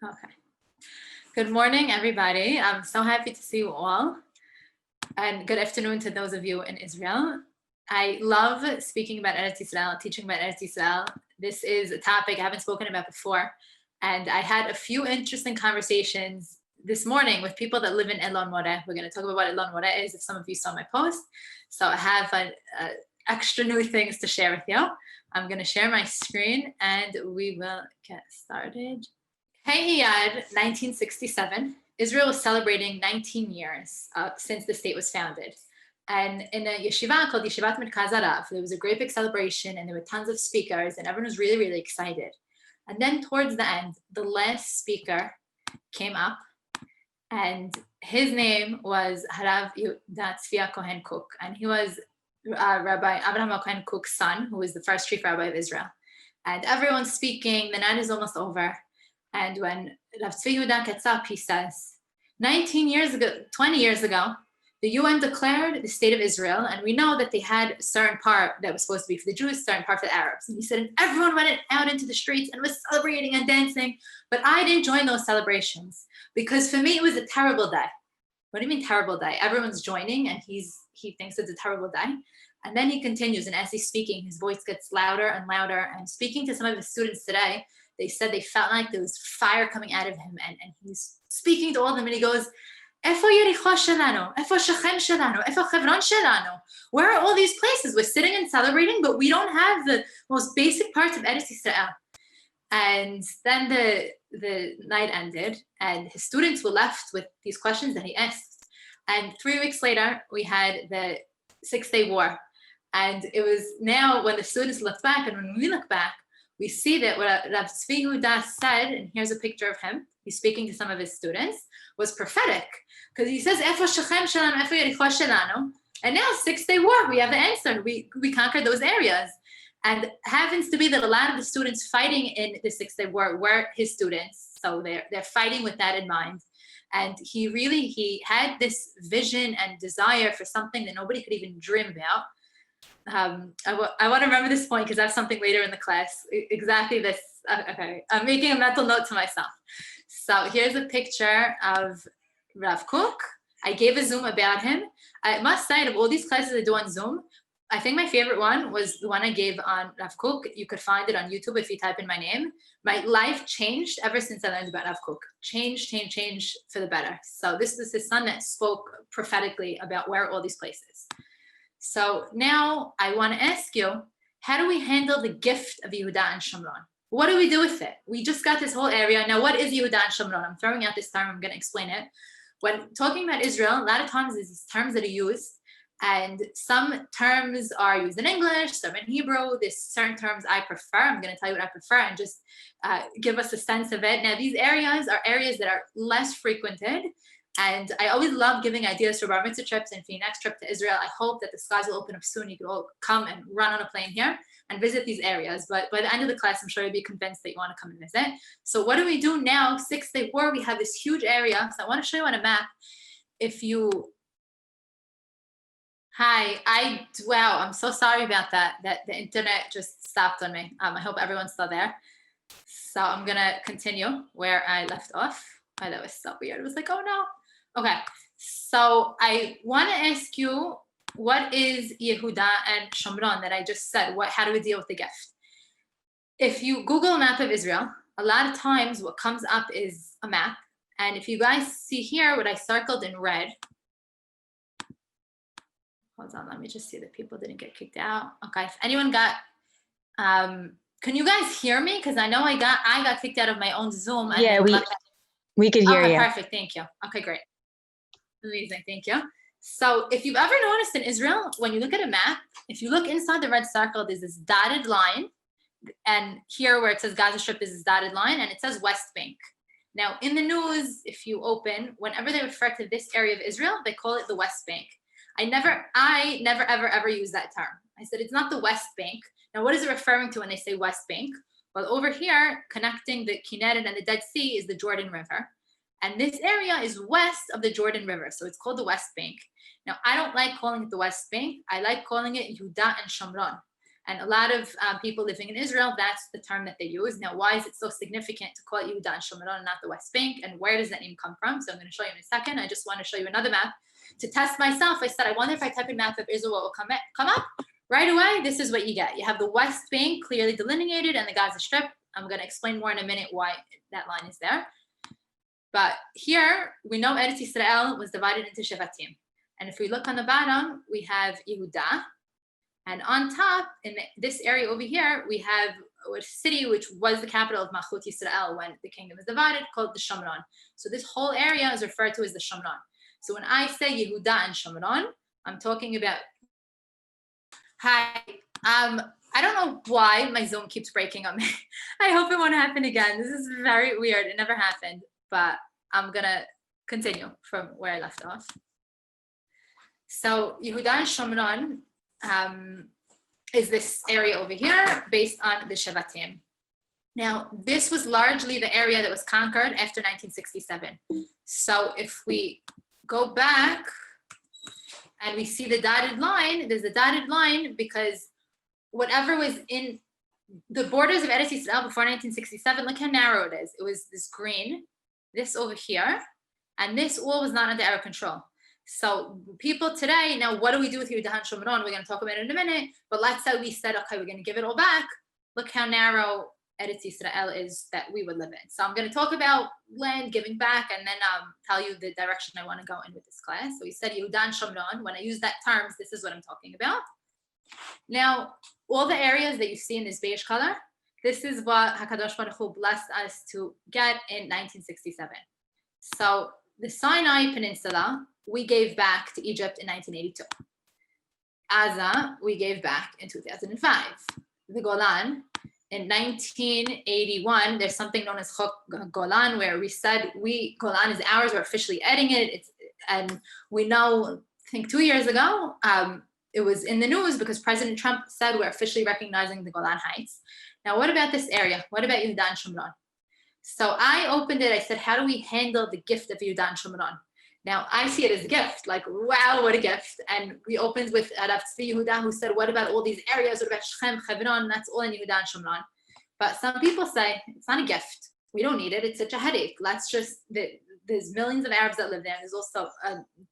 Okay. Good morning, everybody. I'm so happy to see you all. And good afternoon to those of you in Israel. I love speaking about Eress Israel, teaching about Eress Israel. This is a topic I haven't spoken about before. And I had a few interesting conversations this morning with people that live in Elon, Moreh. We're going to talk about what Elon, Moreh is, if some of you saw my post. So I have extra new things to share with you. I'm going to share my screen and we will get started. Hey, Iyad, 1967, Israel was celebrating 19 years since the state was founded. And in a yeshiva called Yeshivat Merkaz Harav, there was a great big celebration and there were tons of speakers and everyone was really, really excited. And then towards the end, the last speaker came up and his name was Harav Yehuda Tzvi Cohen Cook. And he was Rabbi Abraham Cohen Cook's son, who was the first chief rabbi of Israel. And everyone's speaking, the night is almost over. And when Rav Tzvi Yehuda gets up, he says, 20 years ago, the UN declared the state of Israel, and we know that they had a certain part that was supposed to be for the Jews, a certain part for the Arabs. And he said, and everyone went out into the streets and was celebrating and dancing, but I didn't join those celebrations because for me, it was a terrible day. What do you mean terrible day? Everyone's joining and he thinks it's a terrible day. And then he continues, and as he's speaking, his voice gets louder and louder. And speaking to some of his students today, they said they felt like there was fire coming out of him, and he's speaking to all of them, and he goes, Efo Yericho shelanu? Efo Shechem shelanu? Efo Hebron shelanu? Where are all these places? We're sitting and celebrating, but we don't have the most basic parts of Eress Israel. And then the night ended, and his students were left with these questions that he asked. And 3 weeks later, we had the 6-day war. And it was now when the students looked back, and when we look back, we see that what Rav Tzvi Yehuda said, and here's a picture of him, he's speaking to some of his students, was prophetic. Because he says, Efo Shechem shelanu, Efo Yericho shelanu. And now, 6-day war, we have the answer. We conquered those areas. And happens to be that a lot of the students fighting in the 6-day war were his students. So they're fighting with that in mind. And he had this vision and desire for something that nobody could even dream about. I want to remember this point because I have something later in the class. Exactly this. Okay, I'm making a mental note to myself. So here's a picture of Rav Cook. I gave a Zoom about him. I must say, of all these classes I do on Zoom, I think my favorite one was the one I gave on Rav Cook. You could find it on YouTube if you type in my name. My life changed ever since I learned about Rav Cook. Change for the better. So this was his son that spoke prophetically about where are all these places. So now I want to ask you, how do we handle the gift of Yehuda and Shomron? What do we do with it? We just got this whole area. Now, what is Yehuda and Shomron? I'm throwing out this term. I'm going to explain it. When talking about Israel, a lot of times there's these terms that are used, and some terms are used in English, some in Hebrew. There's certain terms I prefer. I'm going to tell you what I prefer and just give us a sense of it. Now, these areas are areas that are less frequented. And I always love giving ideas for bar mitzvah trips and for your next trip to Israel. I hope that the skies will open up soon. You can all come and run on a plane here and visit these areas. But by the end of the class, I'm sure you'll be convinced that you want to come and visit. So what do we do now? 6-day war, we have this huge area. So I want to show you on a map. Wow, I'm so sorry about that the internet just stopped on me. I hope everyone's still there. So I'm going to continue where I left off. Oh, that was so weird. It was like, oh no. Okay, so I want to ask you, what is Yehuda and Shomron that I just said? How do we deal with the gift? If you Google a map of Israel, a lot of times what comes up is a map. And if you guys see here what I circled in red, hold on, let me just see that people didn't get kicked out. Okay, if anyone got, can you guys hear me? Because I know I got kicked out of my own Zoom. And yeah, we could hear you. Perfect, thank you. Okay, great. Amazing, thank you. So if you've ever noticed in Israel, when you look at a map, if you look inside the red circle, there's this dotted line. And here where it says Gaza Strip is this dotted line, and it says West Bank. Now, in the news, if you open, whenever they refer to this area of Israel, they call it the West Bank. I never, ever use that term. I said, it's not the West Bank. Now, what is it referring to when they say West Bank? Well, over here, connecting the Kinneret and the Dead Sea is the Jordan River. And this area is west of the Jordan River, so it's called the West Bank. Now, I don't like calling it the West Bank. I like calling it Yehuda and Shomron. And a lot of people living in Israel, that's the term that they use. Now, why is it so significant to call it Yehuda and Shomron and not the West Bank? And where does that name come from? So I'm going to show you in a second. I just want to show you another map to test myself. I said, I wonder if I type in map of Israel, what will come up? Right away, this is what you get. You have the West Bank clearly delineated and the Gaza Strip. I'm going to explain more in a minute why that line is there. But here, we know Eress Israel was divided into Shevatim. And if we look on the bottom, we have Yehuda. And on top, in this area over here, we have a city which was the capital of Malchut Yisrael when the kingdom was divided, called the Shomron. So this whole area is referred to as the Shomron. So when I say Yehuda and Shomron, I'm talking about. Hi, I don't know why my Zoom keeps breaking on me. I hope it won't happen again. This is very weird. It never happened, but I'm gonna continue from where I left off. So Yehuda and Shomron is this area over here based on the Shevatim. Now, this was largely the area that was conquered after 1967. So if we go back and we see the dotted line, there's a dotted line because whatever was in the borders of Eress Israel before 1967, look how narrow it is. It was this green, this over here, and this all was not under our control. So people today, now what do we do with Yehuda and Shomron? We're going to talk about it in a minute, but let's say we said, okay, we're going to give it all back. Look how narrow Eress Israel is that we would live in. So I'm going to talk about land giving back and then tell you the direction I want to go in with this class. So we said Yehuda and Shomron. When I use that terms, this is what I'm talking about. Now, all the areas that you see in this beige color, this is what HaKadosh Baruch Hu blessed us to get in 1967. So the Sinai Peninsula, we gave back to Egypt in 1982. Gaza, we gave back in 2005. The Golan, in 1981, there's something known as Chok Golan, where we said Golan is ours, we're officially adding it. And we know, I think 2 years ago, it was in the news because President Trump said we're officially recognizing the Golan Heights. Now, what about this area? What about Yehuda and Shomron? So I opened it, I said, how do we handle the gift of Yehuda and Shomron? Now, I see it as a gift, like, wow, what a gift. And we opened with Rav Tzvi Yehuda, who said, what about all these areas? What about Shechem, Hebron? That's all in Yehuda and Shomron. But some people say, it's not a gift. We don't need it. It's such a headache. Let's just, there's millions of Arabs that live there. There's also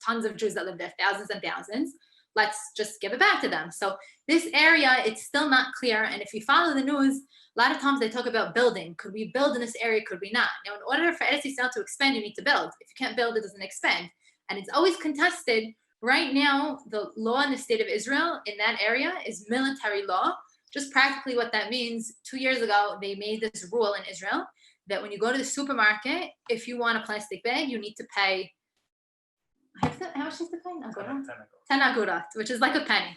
tons of Jews that live there, thousands and thousands. Let's just give it back to them. So this area, it's still not clear. And if you follow the news, a lot of times they talk about building. Could we build in this area? Could we not? Now, in order for Eress Israel to expand, you need to build. If you can't build, it doesn't expand. And it's always contested. Right now, the law in the state of Israel in that area is military law. Just practically what that means, 2 years ago, they made this rule in Israel that when you go to the supermarket, if you want a plastic bag, you need to pay, how much is the pay? 10 agurot, which is like a penny.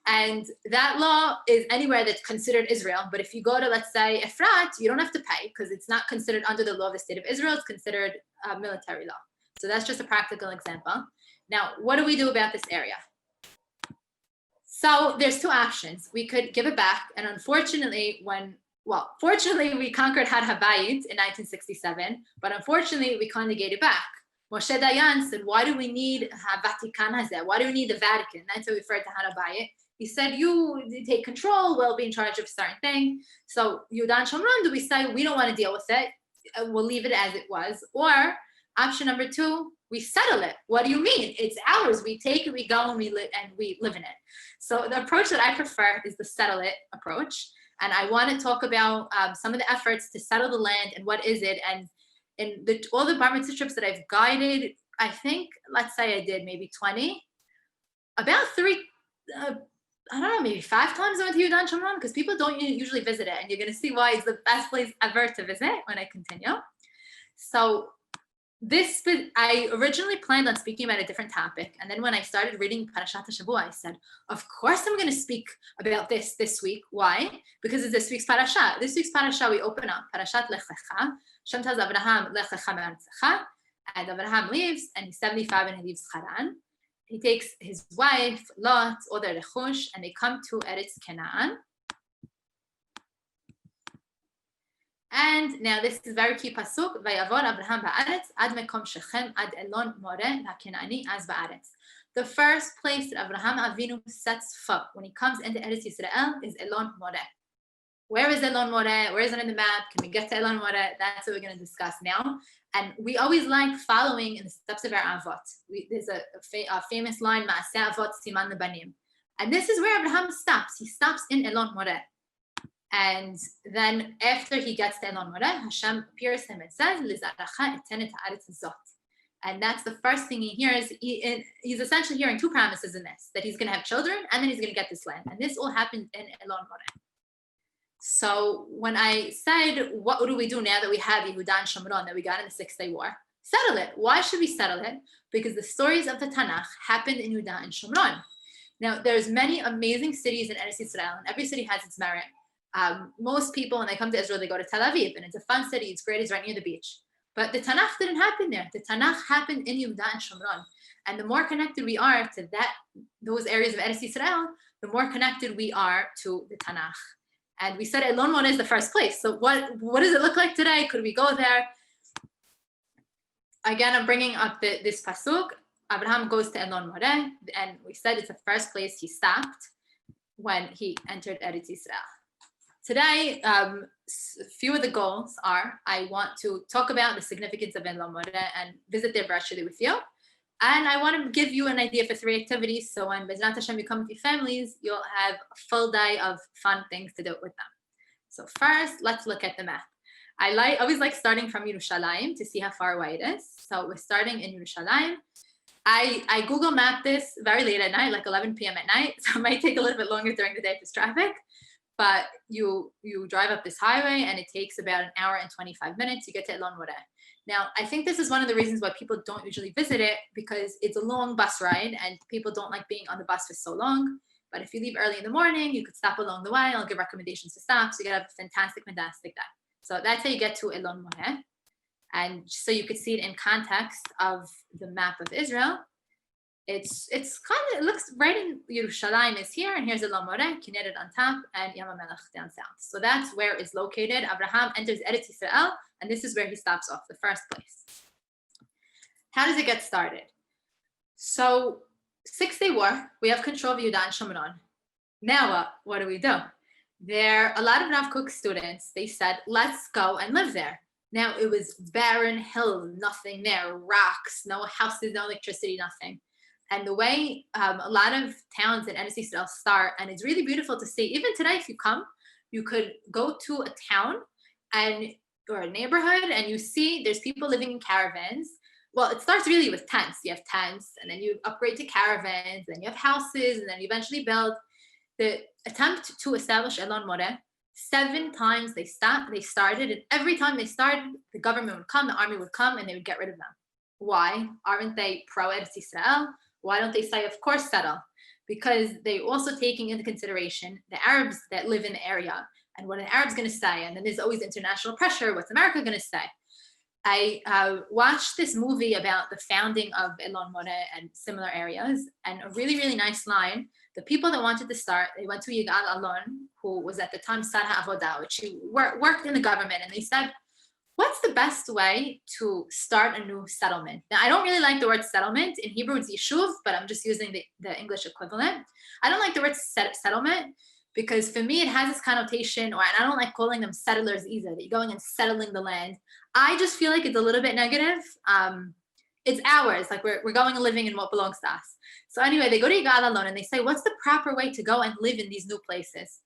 And that law is anywhere that's considered Israel. But if you go to, let's say, Efrat, you don't have to pay because it's not considered under the law of the state of Israel. It's considered military law. So that's just a practical example. Now, what do we do about this area? So there's two options. We could give it back. And unfortunately, fortunately, we conquered Har HaBayit in 1967. But unfortunately, we kind of gave it back. Moshe Dayan said, why do we need Vatikan Hazeh? Why do we need the Vatican? That's how we refer to Har HaBayit. He said, you take control, we'll be in charge of a certain thing. So Yehuda and Shomron, do we say, we don't want to deal with it, we'll leave it as it was? Or option number two, we settle it. What do you mean? It's ours. We take it, we go, and we live in it. So the approach that I prefer is the settle it approach. And I want to talk about some of the efforts to settle the land and what is it. And in all the bar mitzvah trips that I've guided, I think, let's say I did maybe 20, about I don't know, maybe 5 times I went to Yehuda and Shomron because people don't usually visit it. And you're going to see why it's the best place ever to visit when I continue. So I originally planned on speaking about a different topic. And then when I started reading Parashat HaShavua, I said, of course I'm going to speak about this week. Why? Because it's this week's parasha. This week's parasha, we open up Parashat Lech Lecha. Shem tells Abraham, Lech Lecha me'artzecha. And Abraham leaves, and he's 75 and he leaves Haran. He takes his wife, Lot, all their rechush, and they come to Eretz Canaan. And now this is very key pasuk. Vayavor Abraham ba'aretz ad mekom Shechem ad Elon Moreh ha'Kenani az ba'aretz. the first place that Abraham Avinu sets foot when he comes into Eress Israel is Elon Moreh. Where is Elon Moreh? Where is it in the map? Can we get to Elon Moreh? That's what we're going to discuss now. And we always like following in the steps of our avot. There's a famous line, Ma'aseh Avot Siman Lebanim. And this is where Abraham stops. He stops in Elon Moreh. And then after he gets to Elon Moreh, Hashem appears to him and says, Lizaracha etenet haaretz zot. And that's the first thing he hears. He's essentially hearing two promises in this, that he's going to have children and then he's going to get this land. And this all happened in Elon Moreh. So when I said, what do we do now that we have Yehuda and Shomron, that we got in the 6-Day War? Settle it. Why should we settle it? Because the stories of the Tanakh happened in Yehuda and Shomron. Now, there's many amazing cities in Eress Israel, and every city has its merit. Most people, when they come to Israel, they go to Tel Aviv, and it's a fun city. It's great. It's right near the beach. But the Tanakh didn't happen there. The Tanakh happened in Yehuda and Shomron. And the more connected we are to those areas of Eress Israel, the more connected we are to the Tanakh. And we said Elon Moreh is the first place. So what does it look like today? Could we go there? Again, I'm bringing up this pasuk. Abraham goes to Elon Moreh, and we said it's the first place he stopped when he entered Eress Israel. Today, a few of the goals are, I want to talk about the significance of Elon Moreh and visit there virtually with you. And I want to give you an idea for 3 activities. So when Bezrat Hashem you come with your families, you'll have a full day of fun things to do with them. So first, let's look at the map. I always like starting from Yerushalayim to see how far away it is. So we're starting in Yerushalayim. I Google map this very late at night, like 11 p.m. at night. So it might take a little bit longer during the day if there's traffic. But you drive up this highway and it takes about an hour and 25 minutes. You get to Elon Moreh. Now, I think this is one of the reasons why people don't usually visit it, because it's a long bus ride and people don't like being on the bus for so long. But if you leave early in the morning, you could stop along the way. I'll give recommendations to stop. So you can have a fantastic day. So that's how you get to Elon Moreh. And so you could see it in context of the map of Israel. It's kind of, it looks right in Yerushalayim is here, and here's Elon Moreh, Kinneret on top, and Yam HaMelech down south. So that's where it's located. Abraham enters Eress Israel, and this is where he stops off, the first place. How does it get started? So 6-Day War, we have control of Yehuda and Shomron. Now what do we do? There are a lot of Rav Kook students, they said, let's go and live there. Now it was barren hill, nothing there, rocks, no houses, no electricity, nothing. And the way a lot of towns in Eress Israel start, and it's really beautiful to see. Even today, if you come, you could go to a town or a neighborhood, and you see there's people living in caravans. Well, it starts really with tents. You have tents, and then you upgrade to caravans, and you have houses, and then you eventually build. The attempt to establish Elon Moreh, 7 times they started, and every time they started, the government would come, the army would come, and they would get rid of them. Why? Aren't they pro-Eress Israel? Why don't they say, of course, settle? Because they're also taking into consideration the Arabs that live in the area and what an Arab's going to say. And then there's always international pressure. What's America going to say? I watched this movie about the founding of Elon Moreh and similar areas, and a really, really nice line. The people that wanted to start, they went to Yigal Elon, who was at the time Sar HaAvodah, which he worked in the government, and they said, what's the best way to start a new settlement? Now, I don't really like the word settlement. In Hebrew, it's yishuv, but I'm just using the English equivalent. I don't like the word settlement because for me, it has this connotation, and I don't like calling them settlers either, that you're going and settling the land. I just feel like it's a little bit negative. It's ours, like we're going and living in what belongs to us. So anyway, they go to Yigal Elon and they say, what's the proper way to go and live in these new places?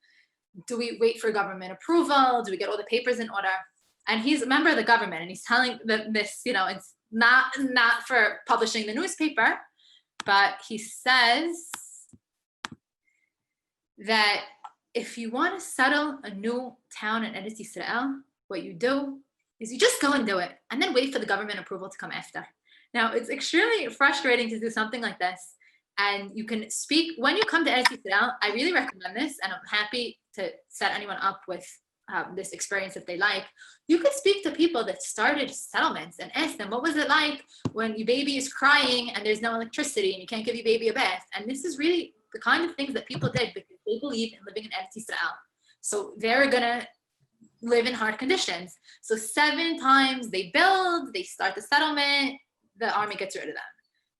Do we wait for government approval? Do we get all the papers in order? And he's a member of the government, and he's telling this, it's not for publishing the newspaper, but he says that if you want to settle a new town in Eress Israel, what you do is you just go and do it, and then wait for the government approval to come after. Now, it's extremely frustrating to do something like this, and you can speak, when you come to Eress Israel, I really recommend this, and I'm happy to set anyone up with this experience if they like. You could speak to people that started settlements and ask them, what was it like when your baby is crying and there's no electricity and you can't give your baby a bath? And this is really the kind of things that people did because they believe in living in Eress Israel. So they're gonna live in hard conditions. So 7 times they build, they start the settlement, the army gets rid of them.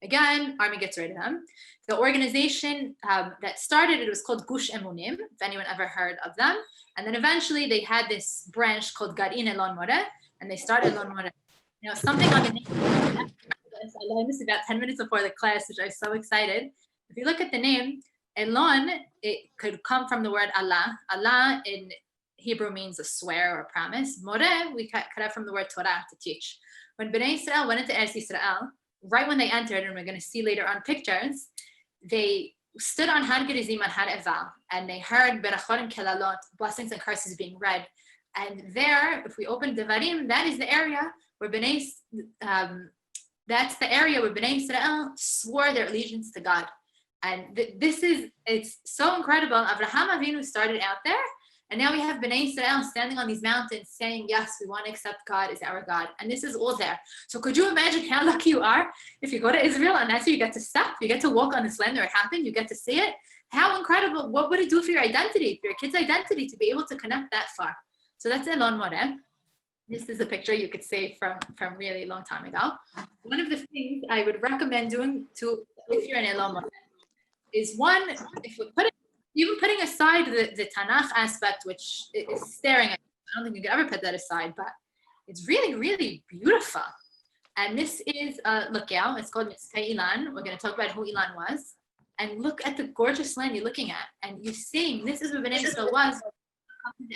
Again, army gets rid of them. The organization that started it was called Gush Emunim, if anyone ever heard of them. And then eventually they had this branch called Garin Elon Moreh, and they started Elon Moreh. You know, something on the name, I learned this about 10 minutes before the class, which I was so excited. If you look at the name, Elon, it could come from the word Allah. Allah in Hebrew means a swear or a promise. Moreh, we cut out from the word Torah, to teach. When Bnei Israel went into Eress Israel, right when they entered, and we're going to see later on pictures, they stood on Har Gerizim and Har Eval, and they heard Berachot and Kelalot, blessings and curses being read. And there, if we open Devarim, that is the area where Bnei Israel swore their allegiance to God. And it's so incredible. Avraham Avinu started out there, and now we have Bnei Israel standing on these mountains saying, yes, we want to accept God as our God. And this is all there. So could you imagine how lucky you are if you go to Israel and that's where you get to step, you get to walk on this land where it happened, you get to see it? How incredible. What would it do for your identity, for your kid's identity, to be able to connect that far? So that's Elon Moreh. This is a picture you could say from really long time ago. One of the things I would recommend doing if you're in Elon Moreh is one, if we put it, even putting aside the Tanakh aspect, which is staring at you. I don't think you could ever put that aside, but it's really, really beautiful. And this is a lookout. It's called Mitzpeh Elon. We're going to talk about who Elon was. And look at the gorgeous land you're looking at. And you're seeing this is what Bnei Israel was.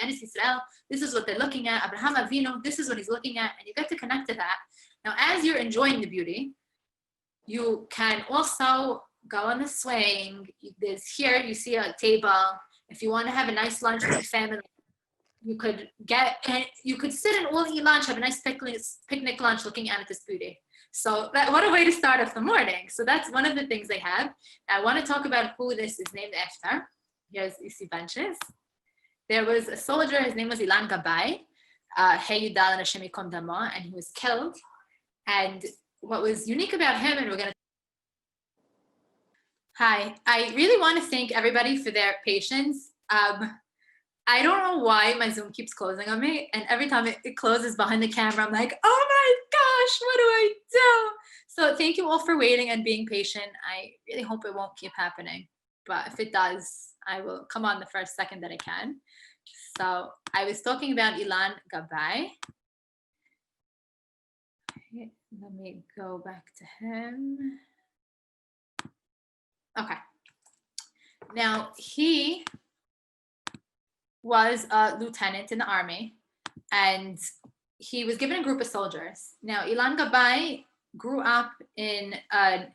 Eress Israel. This is what they're looking at. Abraham Avinu, this is what he's looking at. And you get to connect to that. Now, as you're enjoying the beauty, you can also go on the swing. There's here, you see a table. If you want to have a nice lunch with your family, you could sit and all eat lunch, have a nice picnic lunch looking at this beauty. So what a way to start off the morning. So that's one of the things they have. I want to talk about who this is named after. Here's, you see benches. There was a soldier, his name was Elon Gabay, Hey Yudal and Hashem Yikom Damo, and he was killed. And what was unique about him, and we're going to Hi, I really want to thank everybody for their patience. I don't know why my Zoom keeps closing on me, and every time it closes behind the camera, I'm like, oh my gosh, what do I do? So thank you all for waiting and being patient. I really hope it won't keep happening, but if it does, I will come on the first second that I can. So I was talking about Elon Gabay. Okay, let me go back to him. Okay. Now, he was a lieutenant in the army, and he was given a group of soldiers. Now, Elon Gabay grew up in a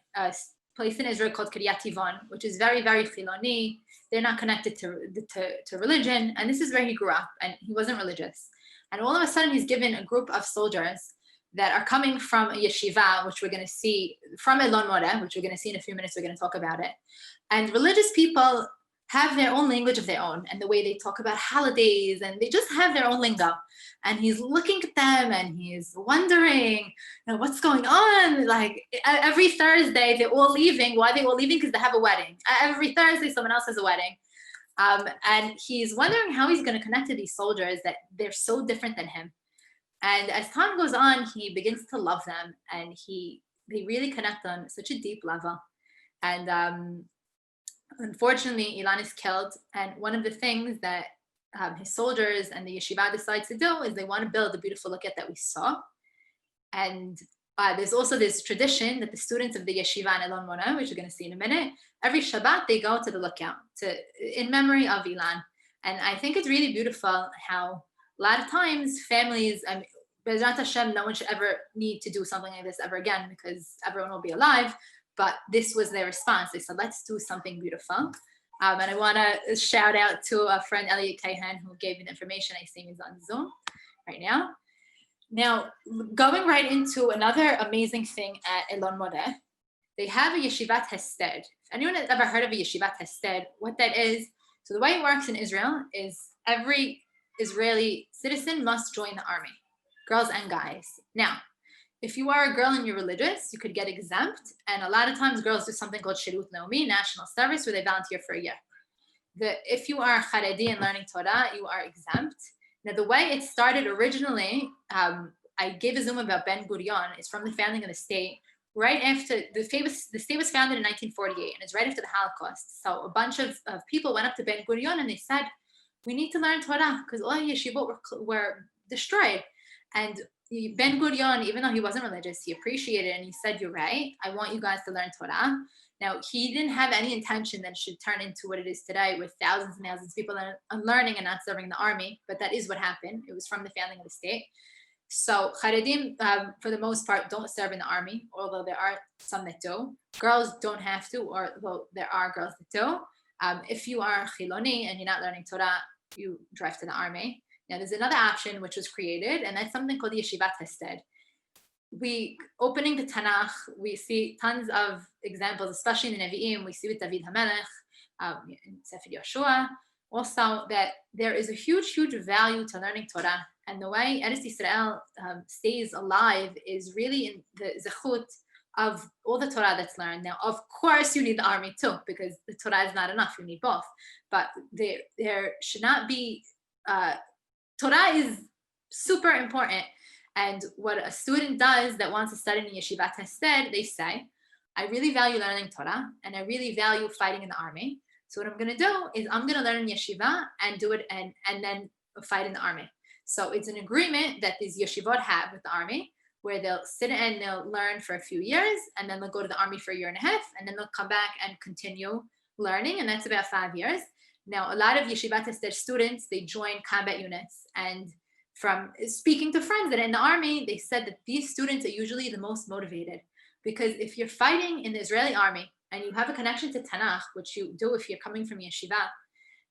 place in Israel called Kiryat Tivon, which is very, very Chiloni. They're not connected to religion, and this is where he grew up, and he wasn't religious. And all of a sudden, he's given a group of soldiers that are coming from a yeshiva, which we're going to see, from Elon Moreh, which we're going to see in a few minutes. We're going to talk about it. And religious people have their own language of their own, and the way they talk about holidays, and they just have their own lingo. And he's looking at them, and he's wondering, what's going on? Like every Thursday, they're all leaving. Why are they all leaving? Because they have a wedding. Every Thursday, someone else has a wedding. And he's wondering how he's going to connect to these soldiers that they're so different than him. And as time goes on, he begins to love them, and they really connect on such a deep level. And unfortunately, Elon is killed. And one of the things that his soldiers and the yeshiva decides to do is they want to build the beautiful lookout that we saw. And there's also this tradition that the students of the yeshiva and Elon Moreh, which we're going to see in a minute, every Shabbat they go to the lookout in memory of Elon. And I think it's really beautiful how a lot of times families, Bezrat Hashem, no one should ever need to do something like this ever again, because everyone will be alive. But this was their response. They said, let's do something beautiful. And I want to shout out to a friend, Elliot Kayhan, who gave me the information. I see he's on Zoom right now. Now, going right into another amazing thing at Elon Moreh, they have a Yeshivat Hesed. If anyone has ever heard of a Yeshivat Hesed, what that is, so the way it works in Israel is every Israeli citizen must join the army, girls and guys. Now, if you are a girl and you're religious, you could get exempt. And a lot of times girls do something called Shirut Naomi, national service, where they volunteer for a year. If you are Haredi and learning Torah, you are exempt. Now, the way it started originally, I gave a Zoom about Ben Gurion. It's from the founding of the state, right after the state was founded in 1948, and it's right after the Holocaust. So a bunch of people went up to Ben Gurion and they said, we need to learn Torah because all yeshivot were destroyed. And Ben Gurion, even though he wasn't religious, he appreciated it and he said, you're right, I want you guys to learn Torah. Now, he didn't have any intention that it should turn into what it is today with thousands and thousands of people that are learning and not serving the army, but that is what happened. It was from the founding of the state. So Haredim, for the most part, don't serve in the army, although there are some that do. Girls don't have to, although there are girls that do. If you are Chiloni and you're not learning Torah, you drive to the army. Now, there's another option which was created, and that's something called Yeshivat Hesed. We opening the Tanakh, we see tons of examples, especially in the Nevi'im. We see with David HaMelech, in Sefer Yoshua, also that there is a huge, huge value to learning Torah. And the way Eress Israel stays alive is really in the zechut of all the Torah that's learned. Now, of course, you need the army too, because the Torah is not enough. You need both. But there should not be, Torah is super important. And what a student does that wants to study in Yeshivat Hesed, they say, I really value learning Torah, and I really value fighting in the army. So what I'm going to do is I'm going to learn in yeshiva and do it and then fight in the army. So it's an agreement that these yeshivot have with the army, where they'll sit and they'll learn for a few years, and then they'll go to the army for a year and a half, and then they'll come back and continue learning, and that's about 5 years. Now, a lot of Yeshivat Hesed students, they join combat units, and from speaking to friends that are in the army, they said that these students are usually the most motivated, because if you're fighting in the Israeli army and you have a connection to Tanakh, which you do if you're coming from yeshiva,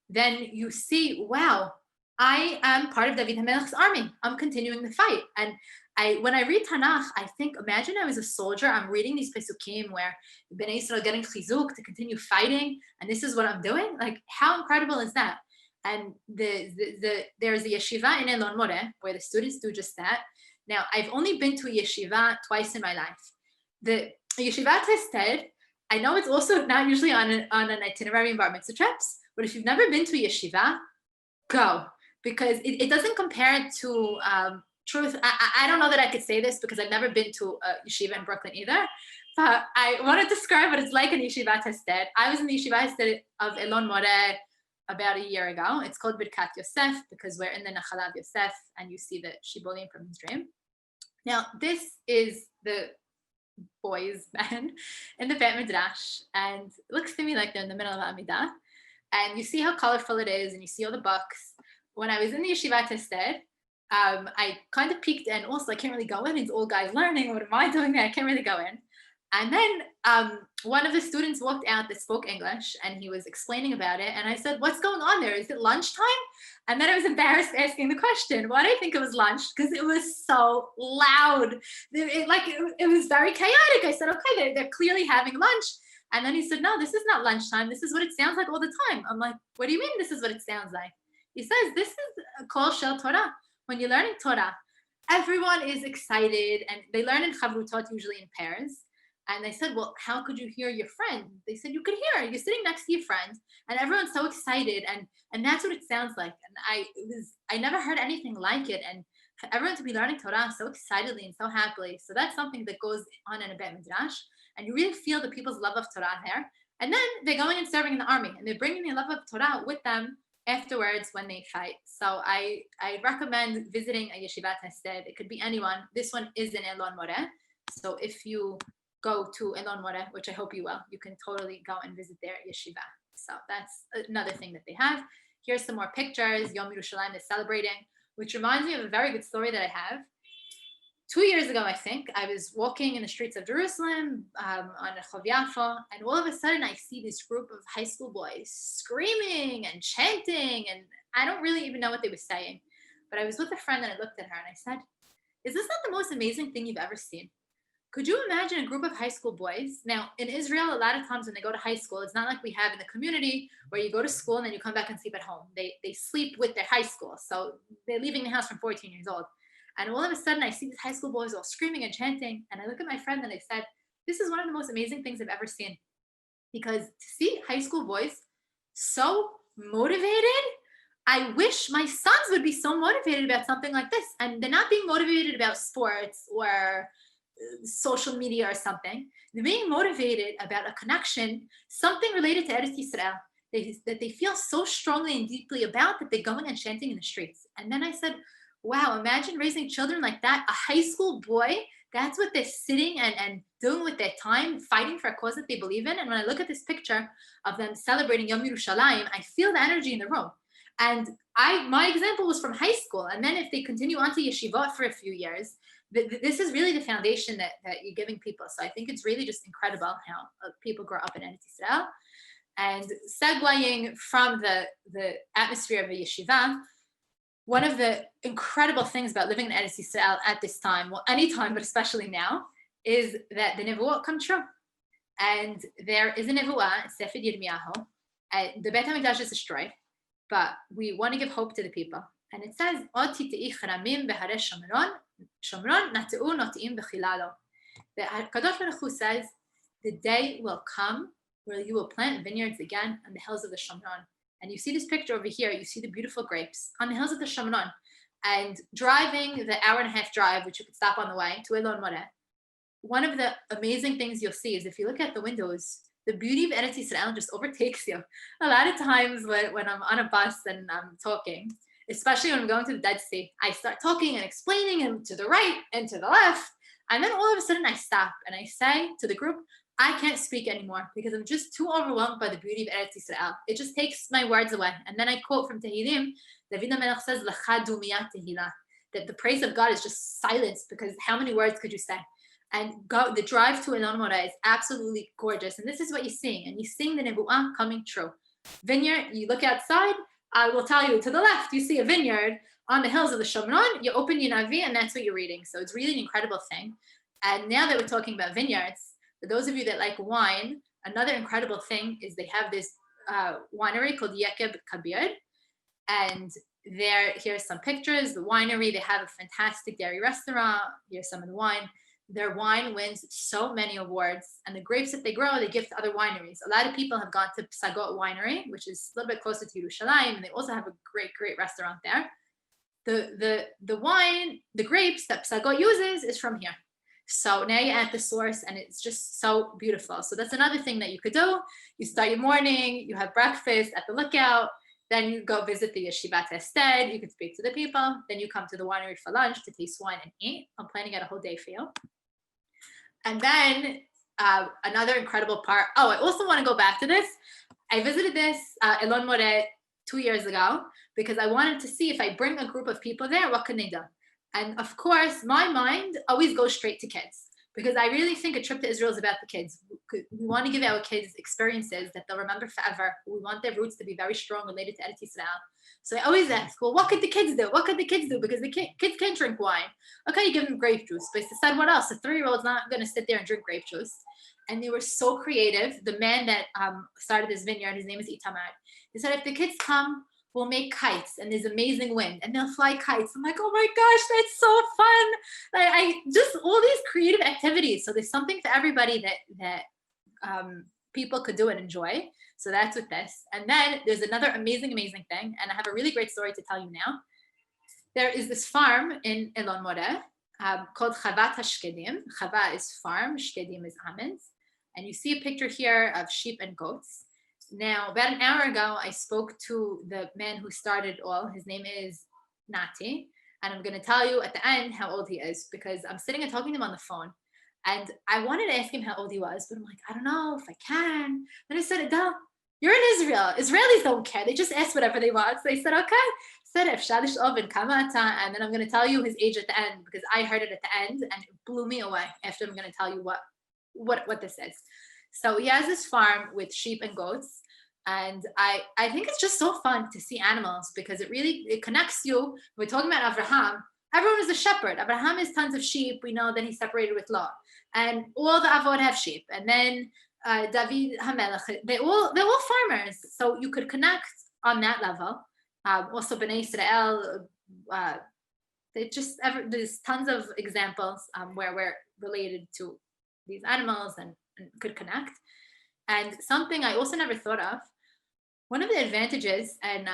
then you see, wow, I am part of David HaMelech's army. I'm continuing the fight. And when I read Tanakh, I think, imagine I was a soldier. I'm reading these Pesukim where Bnei Israel getting chizuk to continue fighting, and this is what I'm doing. Like, how incredible is that? And there's a yeshiva in Elon Moreh where the students do just that. Now, I've only been to a yeshiva twice in my life. The Yeshivat Hesed, I know it's also not usually on an itinerary in bar mitzvah trips, but if you've never been to a yeshiva, go, because it doesn't compare to truth. I don't know that I could say this because I've never been to a yeshiva in Brooklyn either, but I want to describe what it's like in Yeshivat Hesed. I was in the Yeshivat Hesed of Elon Moreh about a year ago. It's called Birkat Yosef because we're in the Nachalav Yosef and you see the Shibolim from his dream. Now, this is the boys' band in the Bet Midrash, and it looks to me like they're in the middle of Amidah. And you see how colorful it is, and you see all the books. When I was in the Yeshivat Hesed, I kind of peeked, and also I can't really go in. It's all guys learning. What am I doing there? I can't really go in. And then one of the students walked out that spoke English, and he was explaining about it. And I said, what's going on there? Is it lunchtime? And then I was embarrassed asking the question. Why do I think it was lunch? Because it was so loud. It was very chaotic. I said, okay, they're clearly having lunch. And then he said, no, this is not lunchtime. This is what it sounds like all the time. I'm like, what do you mean this is what it sounds like? He says, this is a Kol Shel Torah. When you're learning Torah, everyone is excited, and they learn in Chavrutot, usually in pairs. And they said, well, how could you hear your friend? They said, you could hear. You're sitting next to your friend, and everyone's so excited, and that's what it sounds like. And I never heard anything like it. And for everyone to be learning Torah so excitedly and so happily, so that's something that goes on in a Bet Midrash, and you really feel the people's love of Torah there. And then they're going and serving in the army, and they're bringing the love of Torah with them afterwards when they fight. So I recommend visiting a Yeshivat Hesed. It could be anyone. This one is in Elon Moreh. So if you go to Elon Moreh, which I hope you will, you can totally go and visit their yeshiva. So that's another thing that they have. Here's some more pictures. Yom Yerushalayim is celebrating, which reminds me of a very good story that I have. 2 years ago, I think, I was walking in the streets of Jerusalem on Rehov Yafo, and all of a sudden I see this group of high school boys screaming and chanting, and I don't really even know what they were saying. But I was with a friend and I looked at her and I said, is this not the most amazing thing you've ever seen? Could you imagine a group of high school boys? Now, in Israel, a lot of times when they go to high school, it's not like we have in the community where you go to school and then you come back and sleep at home. They sleep with their high school. So they're leaving the house from 14 years old. And all of a sudden, I see these high school boys all screaming and chanting. And I look at my friend and I said, this is one of the most amazing things I've ever seen. Because to see high school boys so motivated, I wish my sons would be so motivated about something like this. And they're not being motivated about sports or social media or something. They're being motivated about a connection, something related to Eress Israel that they feel so strongly and deeply about that they're going and chanting in the streets. And then I said, wow, imagine raising children like that, a high school boy. That's what they're sitting and doing with their time, fighting for a cause that they believe in. And when I look at this picture of them celebrating Yom Yerushalayim, I feel the energy in the room. And my example was from high school. And then if they continue on to yeshivot for a few years, this is really the foundation that you're giving people. So I think it's really just incredible how people grow up in Eress Israel. And segueing from the atmosphere of a yeshiva, one of the incredible things about living in Eress Israel at this time, well, any time, but especially now, is that the nevuot come true. And there is a nevuah, Sefer Yirmiyahu, the Beit HaMikdash is destroyed, but we want to give hope to the people. And it says, Od titei charamim beharei Shomron, nateu notiim b'chilalo. The Kadosh Baruch Hu says, the day will come where you will plant vineyards again on the hills of the Shomron. And you see this picture over here, you see the beautiful grapes on the hills of the Shomron. And driving the hour-and-a-half drive, which you could stop on the way, to Elon Moreh, one of the amazing things you'll see is if you look at the windows, the beauty of Eress Israel just overtakes you. A lot of times when I'm on a bus and I'm talking, especially when I'm going to the Dead Sea, I start talking and explaining and to the right and to the left. And then all of a sudden I stop and I say to the group, I can't speak anymore because I'm just too overwhelmed by the beauty of Eress Israel. It just takes my words away. And then I quote from Tehillim, David HaMelech says, L'cha dumiyat tehillah, that the praise of God is just silence because how many words could you say? And the drive to Elon Moreh is absolutely gorgeous. And this is what you're seeing. And you're seeing the nevuah coming true. Vineyard, you look outside, I will tell you to the left, you see a vineyard on the hills of the Shomron, you open your Navi and that's what you're reading. So it's really an incredible thing. And now that we're talking about vineyards, for those of you that like wine, another incredible thing is they have this winery called Yekeb Kabir. And here's some pictures, the winery, they have a fantastic dairy restaurant. Here's some of the wine. Their wine wins so many awards, and the grapes that they grow, they give to other wineries. A lot of people have gone to Psagot Winery, which is a little bit closer to Yerushalayim, and they also have a great, great restaurant there. The wine, the grapes that Psagot uses is from here. So now you're at the source, and it's just so beautiful. So that's another thing that you could do. You start your morning, you have breakfast at the lookout, then you go visit the yeshivat instead. You can speak to the people. Then you come to the winery for lunch to taste wine and eat. I'm planning out a whole day for you. And then another incredible part. Oh, I also want to go back to this. I visited this Elon Moreh 2 years ago because I wanted to see if I bring a group of people there, what can they do? And of course, my mind always goes straight to kids because I really think a trip to Israel is about the kids. We want to give our kids experiences that they'll remember forever. We want their roots to be very strong related to Eress Israel. So I always ask, well, what could the kids do? What could the kids do? Because the kids can't drink wine. Okay, you give them grape juice. But they said, what else? A 3-year-old's not going to sit there and drink grape juice. And they were so creative. The man that started this vineyard, his name is Itamar. He said, if the kids come, we'll make kites and there's amazing wind and they'll fly kites. I'm like, oh my gosh, that's so fun. Like I just all these creative activities. So there's something for everybody that people could do and enjoy. So that's with this. And then there's another amazing, amazing thing. And I have a really great story to tell you now. There is this farm in Elon Moreh called Chavat HaShkedim. Chava is farm, Shkedim is almonds. And you see a picture here of sheep and goats. Now, about an hour ago, I spoke to the man who started all. His name is Nati. And I'm going to tell you at the end how old he is because I'm sitting and talking to him on the phone. And I wanted to ask him how old he was, but I'm like, I don't know if I can. Then I said, Adele, you're in Israel. Israelis don't care. They just ask whatever they want. So I said, okay. Said Shalish Oven Kamata, and then I'm going to tell you his age at the end because I heard it at the end and it blew me away. After I'm going to tell you what this is. So he has this farm with sheep and goats, and I think it's just so fun to see animals because it connects you. We're talking about Abraham. Everyone is a shepherd. Abraham has tons of sheep. We know that he's separated with Lot, and all the Avod have sheep. And then David HaMelech, they're all farmers. So you could connect on that level. Also, Bnei Israel. There's tons of examples where we're related to these animals and could connect. And something I also never thought of, one of the advantages, and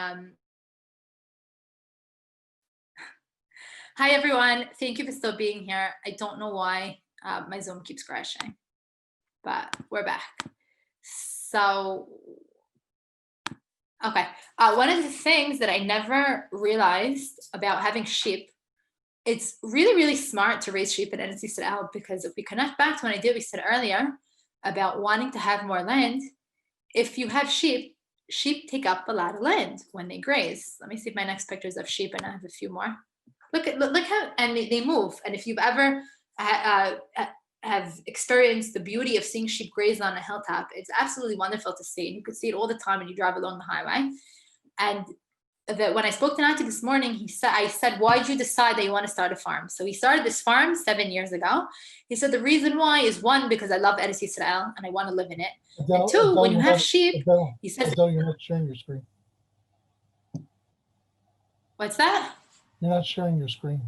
hi everyone, thank you for still being here. I don't know why My Zoom keeps crashing, but we're back. So, okay. One of the things that I never realized about having sheep, it's really, really smart to raise sheep in Eress Israel, because if we connect back to what we said earlier about wanting to have more land, if you have sheep take up a lot of land when they graze. Let me see if my next picture is of sheep, and I have a few more. Look how, and they move. And if you've ever have experienced the beauty of seeing sheep graze on a hilltop, it's absolutely wonderful to see. You could see it all the time when you drive along the highway. And when I spoke to Nati this morning, I said, why did you decide that you want to start a farm? So he started this farm 7 years ago. He said, the reason why is, one, because I love Eress Israel and I want to live in it. Adele, and two, when you have sheep, he says, Adele, you're not sharing your screen. What's that? You're not sharing your screen.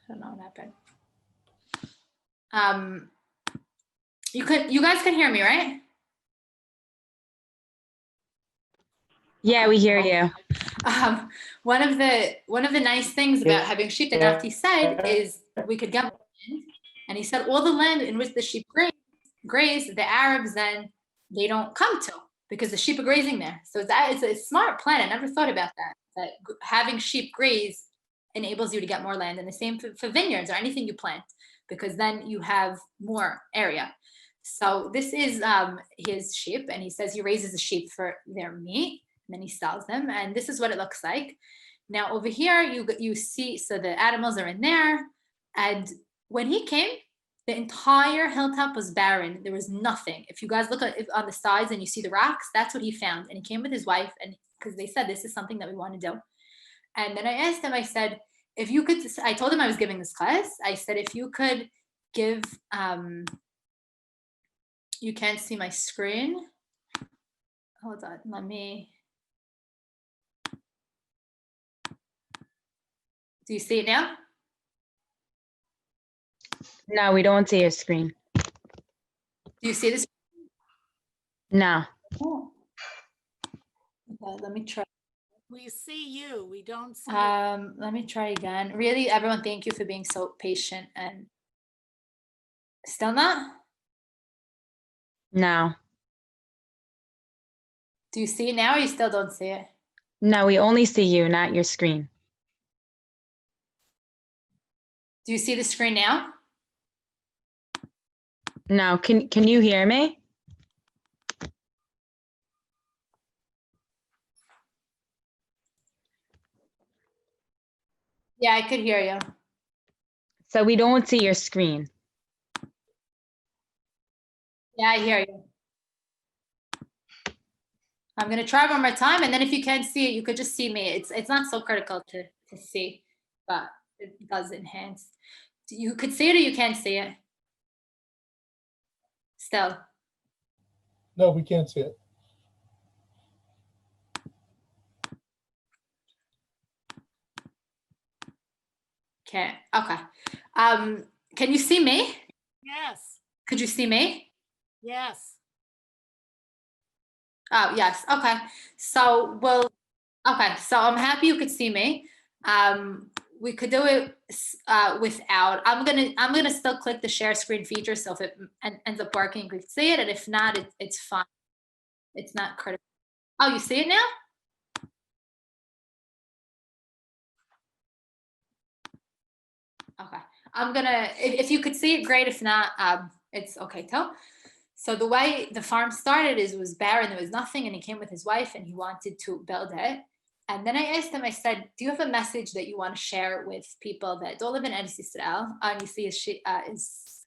I don't know what happened. You guys can hear me, right? Yeah, we hear you. One of the nice things about having sheep that Nati said is we could get more land. And he said all the land in which the sheep graze, the Arabs then they don't come to, because the sheep are grazing there. So it's a smart plan. I never thought about that having sheep graze enables you to get more land, and the same for vineyards or anything you plant, because then you have more area. So this is his sheep, and he says he raises the sheep for their meat, and then he sells them, and this is what it looks like. Now over here you see, so the animals are in there, and when he came, the entire hilltop was barren. There was nothing. If you guys look on the sides and you see the rocks, that's what he found. And he came with his wife, and because they said this is something that we want to do. And then I asked him, I said, if you could, I told him I was giving this class. I said, if you could give, you can't see my screen. Hold on, let me. Do you see it now? No, we don't see your screen. Do you see this? No. Oh. Okay, let me try. We see you. We don't see. Let me try again. Really, everyone, thank you for being so patient. And still not? No. Do you see it now, or you still don't see it? No, we only see you, not your screen. Do you see the screen now? No. Can you hear me? Yeah, I could hear you. So we don't see your screen. Yeah, I hear you. I'm gonna try one more time, and then if you can't see it, you could just see me. It's not so critical to see, but it does enhance. You could see it or you can't see it? Still. No, we can't see it. Okay. Can you see me? Yes. Could you see me? Yes. Oh, yes. Okay. So, okay. So I'm happy you could see me. We could do it without. I'm gonna still click the share screen feature. So if it ends up working, you could see it, and if not, it's fine. It's not critical. Oh, you see it now? Okay. I'm gonna. If you could see it, great. If not, it's okay too. So the way the farm started is it was barren, there was nothing, and he came with his wife and he wanted to build it. And then I asked him, I said, do you have a message that you want to share with people that don't live in Eress Israel? And you see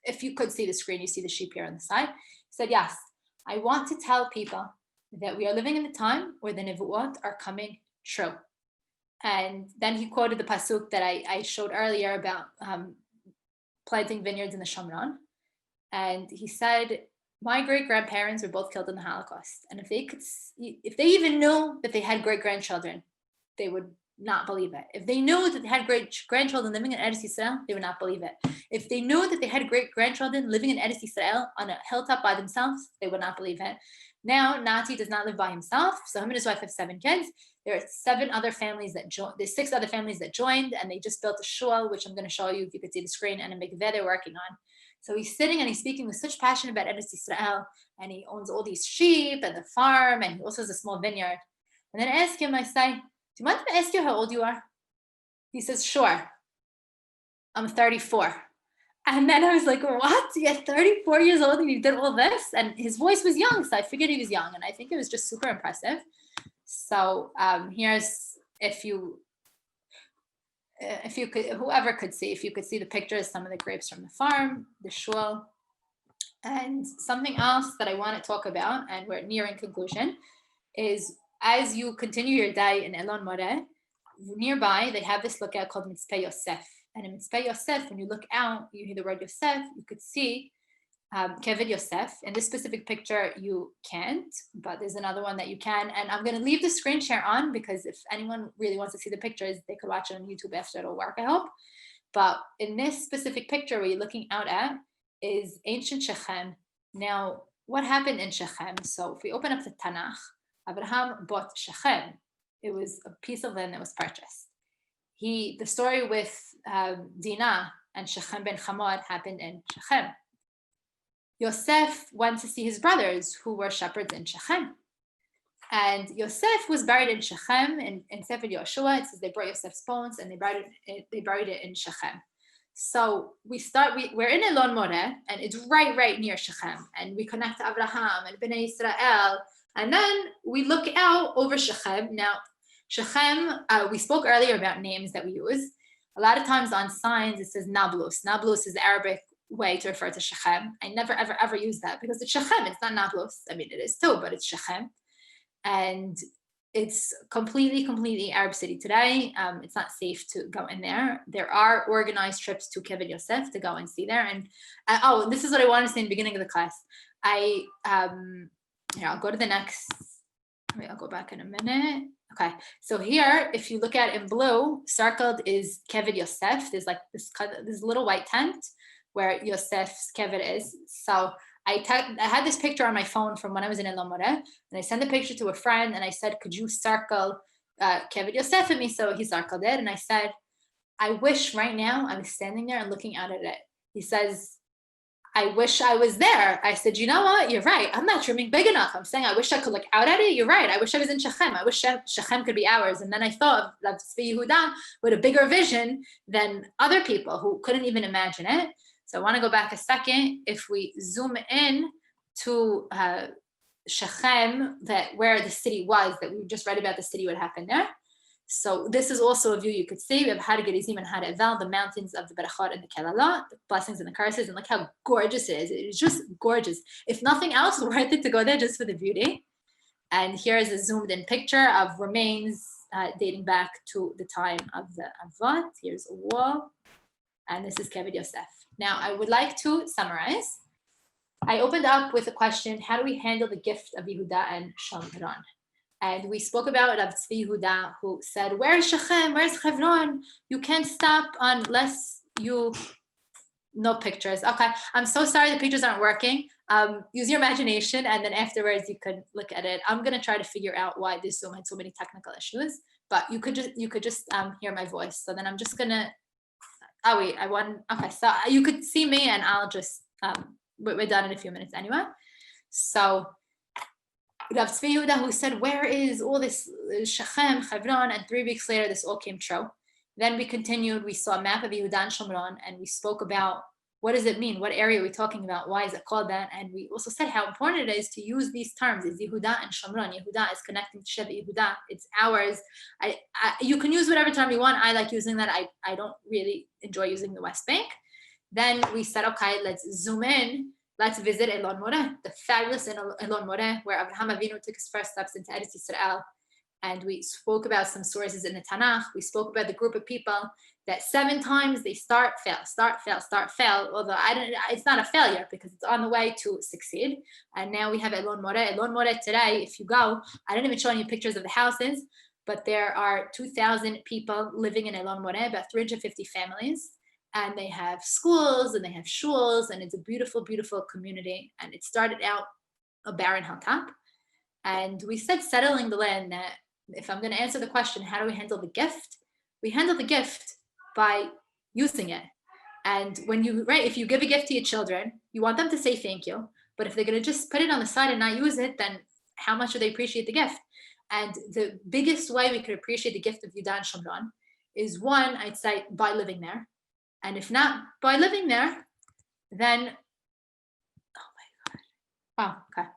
if you could see the screen, you see the sheep here on the side. He said, yes, I want to tell people that we are living in a time where the Nevuot are coming true. And then he quoted the pasuk that I showed earlier about planting vineyards in the Shomron. And he said, my great-grandparents were both killed in the Holocaust. And if they even knew that they had great-grandchildren, they would not believe it. If they knew that they had great-grandchildren living in Eress Israel, they would not believe it. If they knew that they had great-grandchildren living in Eress Israel on a hilltop by themselves, they would not believe it. Now, Nati does not live by himself, so him and his wife have 7 kids. There are 7 other families that joined. There's 6 other families that joined, and they just built a shul, which I'm going to show you if you could see the screen, and a mikveh they're working on. So he's sitting and he's speaking with such passion about Eress Israel, and he owns all these sheep and the farm, and he also has a small vineyard. And then I ask him, I say, do you mind if I ask you how old you are? He says, sure. I'm 34. And then I was like, what? You're 34 years old and you did all this? And his voice was young, so I figured he was young. And I think it was just super impressive. So here's, if you could, whoever could see, if you could see the pictures, some of the grapes from the farm, the shul. And something else that I want to talk about, and we're nearing conclusion, is as you continue your day in Elon Moreh, nearby, they have this lookout called Mitzpeh Yosef. And in Mitzpeh Yosef, when you look out, you hear the word Yosef, you could see Keved Yosef. In this specific picture, you can't, but there's another one that you can. And I'm going to leave the screen share on because if anyone really wants to see the pictures, they could watch it on YouTube after it'll work, I hope. But in this specific picture where you're looking out at is ancient Shechem. Now, what happened in Shechem? So if we open up the Tanakh, Abraham bought Shechem. It was a piece of land that was purchased. The story with Dinah and Shechem ben Hamor happened in Shechem. Yosef went to see his brothers who were shepherds in Shechem. And Yosef was buried in Shechem. In Sefer Yoshua, it says they brought Yosef's bones and they buried it in Shechem. So we're in Elon Moreh, and it's right near Shechem. And we connect to Abraham and Bnei Israel. And then we look out over Shechem. Now, Shechem, we spoke earlier about names that we use. A lot of times on signs, it says Nablus. Nablus is the Arabic way to refer to Shechem. I never, ever use that because it's Shechem. It's not Nablus. I mean, it is too, but it's Shechem. And it's completely Arab city today. It's not safe to go in there. There are organized trips to Keved Yosef to go and see there. And this is what I wanted to say in the beginning of the class. Here, I'll go to the next. Wait, I'll go back in a minute. Okay, so here, if you look at in blue, circled is Keved Yosef. There's like this little white tent where Yosef's Keved is. So I had this picture on my phone from when I was in Elon Moreh, and I sent the picture to a friend, and I said, could you circle Keved Yosef with me? So he circled it, and I said, I wish right now I was standing there and looking out at it. He says, I wish I was there. I said, you know what? You're right. I'm not dreaming big enough. I'm saying I wish I could look out at it. You're right. I wish I was in Shechem. I wish Shechem could be ours. And then I thought of Tzvi Yehuda with a bigger vision than other people who couldn't even imagine it. So I want to go back a second. If we zoom in to Shechem, where the city was, that we just read about the city, what happened there. So this is also a view you could see. We have Har Gerizim and Har Eval, the mountains of the Berachot and the Kelalah, the blessings and the curses, and look how gorgeous it is. It is just gorgeous. If nothing else, worth it to go there just for the beauty. And here is a zoomed in picture of remains dating back to the time of the Avot. Here's a wall. And this is Keved Yosef. Now, I would like to summarize. I opened up with a question, how do we handle the gift of Yehuda and Shomron? And we spoke about Rav Tzvi Yehuda, who said, where's Shechem? Where's Hebron? You can't stop unless you... No pictures. Okay, I'm so sorry the pictures aren't working. Use your imagination, and then afterwards you could look at it. I'm going to try to figure out why this Zoom had so many technical issues, but you could just hear my voice. So then I'm just going to... Oh, wait, okay, so you could see me, and I'll just... we're done in a few minutes anyway. So... Rav Tzvi Yehuda, who said, where is all this Shechem, Hebron? And 3 weeks later, this all came true. Then we continued, we saw a map of Yehuda and Shomron, and we spoke about what does it mean? What area are we talking about? Why is it called that? And we also said how important it is to use these terms. It's Yehuda and Shomron. Yehuda is connecting to Sheva Yehuda. It's ours. You can use whatever term you want. I like using that. I don't really enjoy using the West Bank. Then we said, okay, let's zoom in. Let's visit Elon Moreh, the fabulous Elon Moreh, where Abraham Avinu took his first steps into Eress Israel. And we spoke about some sources in the Tanakh. We spoke about the group of people that 7 times they start, fail. Although it's not a failure because it's on the way to succeed. And now we have Elon Moreh. Elon Moreh today, if you go, I didn't even show you pictures of the houses, but there are 2,000 people living in Elon Moreh, about 350 families. And they have schools and they have shuls, and it's a beautiful, beautiful community. And it started out a barren hilltop. And we said settling the land that if I'm going to answer the question, how do we handle the gift? We handle the gift by using it. And when you, right, if you give a gift to your children, you want them to say thank you. But if they're going to just put it on the side and not use it, then how much do they appreciate the gift? And the biggest way we could appreciate the gift of Yudan Shomron is one, I'd say, by living there. And if not by living there, then, oh my God. Oh, okay.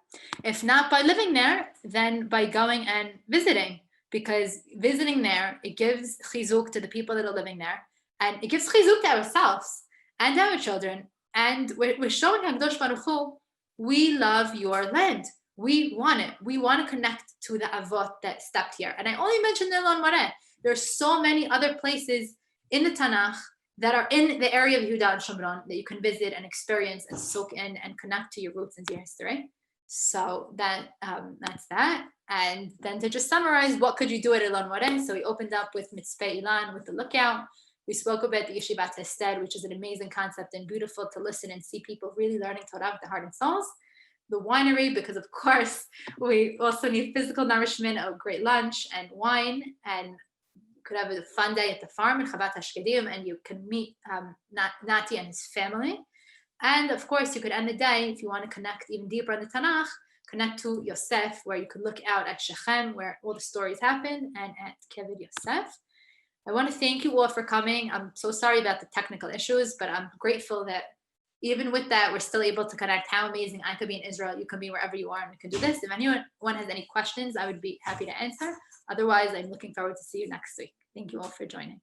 If not by living there, then by going and visiting, because visiting there, it gives chizuk to the people that are living there, and it gives chizuk to ourselves and our children. And we're showing HaKadosh Baruch Hu, we love your land. We want it. We want to connect to the avot that stepped here. And I only mentioned Elon Moreh. There's so many other places in the Tanakh that are in the area of Yehuda and Shomron that you can visit and experience and soak in and connect to your roots and to your history. So that's that. And then to just summarize, what could you do at Elon Moreh? So we opened up with Mitzvah Elon, with the lookout. We spoke about the Yeshivat Hesed, which is an amazing concept and beautiful to listen and see people really learning Torah with their heart and souls. The winery, because of course, we also need physical nourishment, a great lunch and wine, and you could have a fun day at the farm in Chavat Hashkedim, and you can meet Nati and his family. And of course, you could end the day, if you want to connect even deeper in the Tanakh, connect to Yosef, where you could look out at Shechem, where all the stories happen, and at Keved Yosef. I want to thank you all for coming. I'm so sorry about the technical issues, but I'm grateful that even with that, we're still able to connect. How amazing. I could be in Israel. You can be wherever you are, and we can do this. If anyone has any questions, I would be happy to answer. Otherwise, I'm looking forward to see you next week. Thank you all for joining.